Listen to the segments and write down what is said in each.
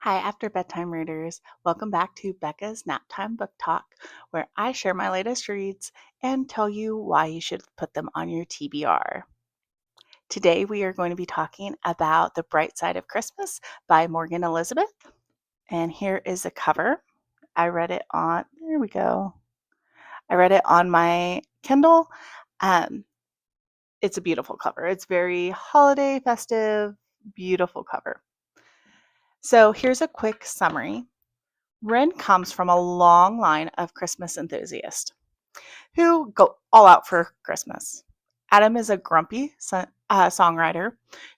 Hi, after bedtime readers. Welcome back to Becca's Naptime Book Talk, where I share my latest reads and tell you why you should put them on your TBR. Today, we are going to be talking about The Bright Side of Christmas by Morgan Elizabeth. And here is a cover. There we go. I read it on my Kindle. It's a beautiful cover. It's very holiday, festive, beautiful cover. So here's a quick summary. Ren comes from a long line of Christmas enthusiasts who go all out for Christmas. Adam is a grumpy songwriter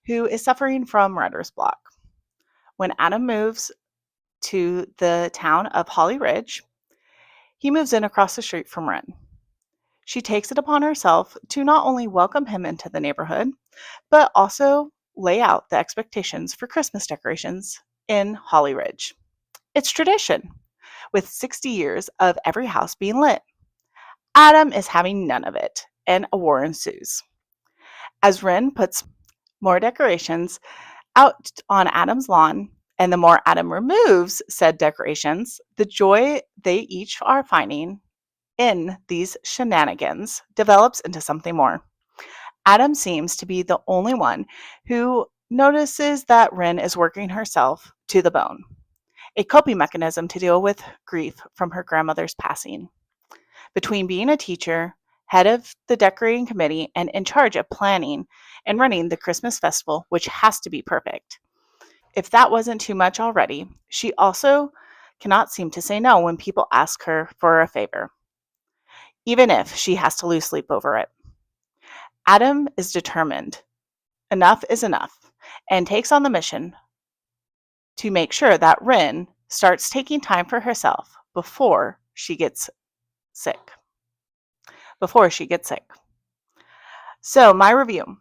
who is suffering from writer's block. When Adam moves to the town of Holly Ridge, he moves in across the street from Ren. She takes it upon herself to not only welcome him into the neighborhood, but also lay out the expectations for Christmas decorations in Holly Ridge. It's tradition, with 60 years of every house being lit. Adam is having none of it, and a war ensues. As Ren puts more decorations out on Adam's lawn, and the more Adam removes said decorations, the joy they each are finding in these shenanigans develops into something more. Adam seems to be the only one who notices that Ren is working herself to the bone, a coping mechanism to deal with grief from her grandmother's passing. Between being a teacher, head of the decorating committee, and in charge of planning and running the Christmas festival, which has to be perfect. If that wasn't too much already, she also cannot seem to say no when people ask her for a favor, even if she has to lose sleep over it. Adam is determined. Enough is enough, and takes on the mission to make sure that Rin starts taking time for herself before she gets sick. So, my review.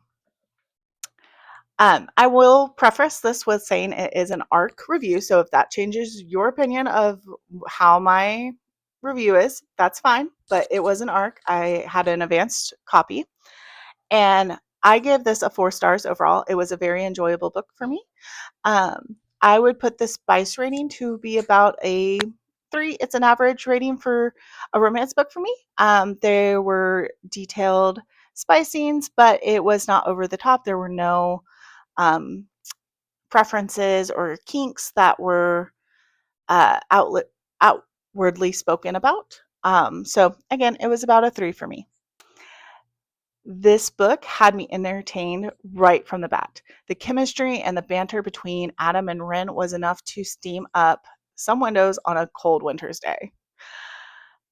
I will preface this with saying it is an ARC review, so if that changes your opinion of how my review is, that's fine, but it was an ARC. I had an advanced copy, and I give this a 4 stars overall. It was a very enjoyable book for me. I would put the spice rating to be about a 3. It's an average rating for a romance book for me. There were detailed spicings, but it was not over the top. There were no um, preferences or kinks that were outwardly spoken about. So again, it was about a 3 for me. This book had me entertained right from the bat. The chemistry and the banter between Adam and Ren was enough to steam up some windows on a cold winter's day.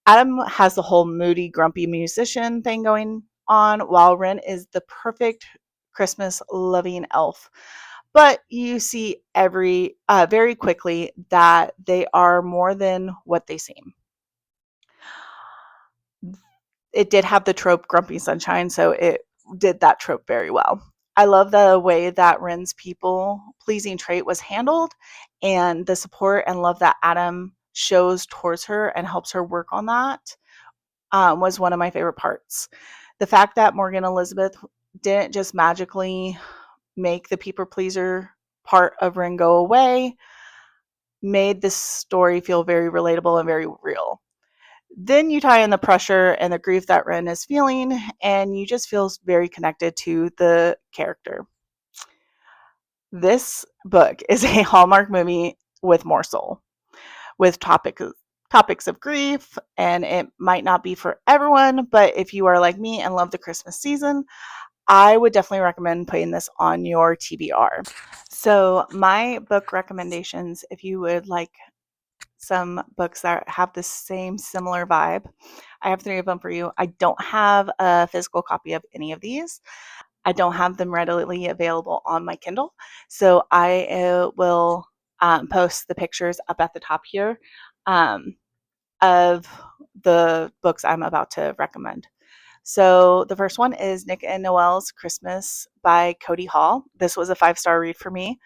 Adam has the whole moody, grumpy musician thing going on, while Ren is the perfect Christmas loving elf. But you see very quickly that they are more than what they seem. It did have the trope grumpy sunshine, so it did that trope very well. I love the way that Ren's people pleasing trait was handled, and the support and love that Adam shows towards her and helps her work on that was one of my favorite parts. The fact that Morgan Elizabeth didn't just magically make the people pleaser part of Ren go away made this story feel very relatable and very real. Then you tie in the pressure and the grief that Ren is feeling, and you just feel very connected to the character. This book is a Hallmark movie with more soul, with topics of grief, and it might not be for everyone, but if you are like me and love the Christmas season, I would definitely recommend putting this on your TBR. So, my book recommendations, if you would like some books that have the same similar vibe, I have 3 of them for you. I don't have a physical copy of any of these. I don't have them readily available on my Kindle. So, I will post the pictures up at the top here of the books I'm about to recommend. So the first one is Nick and Noelle's Christmas by Cody Hall. This was a 5-star read for me.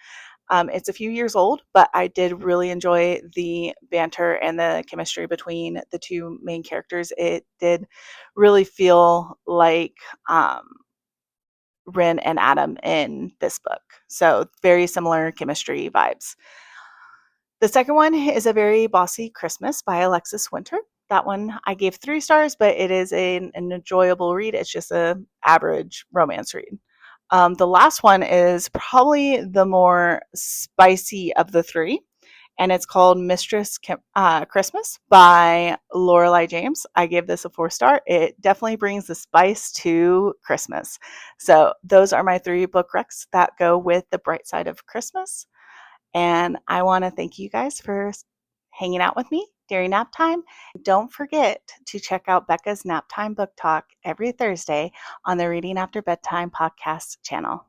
It's a few years old, but I did really enjoy the banter and the chemistry between the 2 main characters. It did really feel like Ren and Adam in this book. So very similar chemistry vibes. The second one is A Very Bossy Christmas by Alexis Winter. That one I gave 3 stars, but it is an enjoyable read. It's just an average romance read. The last one is probably the more spicy of the 3, and it's called Mistress Christmas by Lorelei James. I gave this a 4-star. It definitely brings the spice to Christmas. So those are my 3 book recs that go with the bright side of Christmas. And I want to thank you guys for hanging out with me during nap time. Don't forget to check out Becca's Nap Time Book Talk every Thursday on the Reading After Bedtime podcast channel.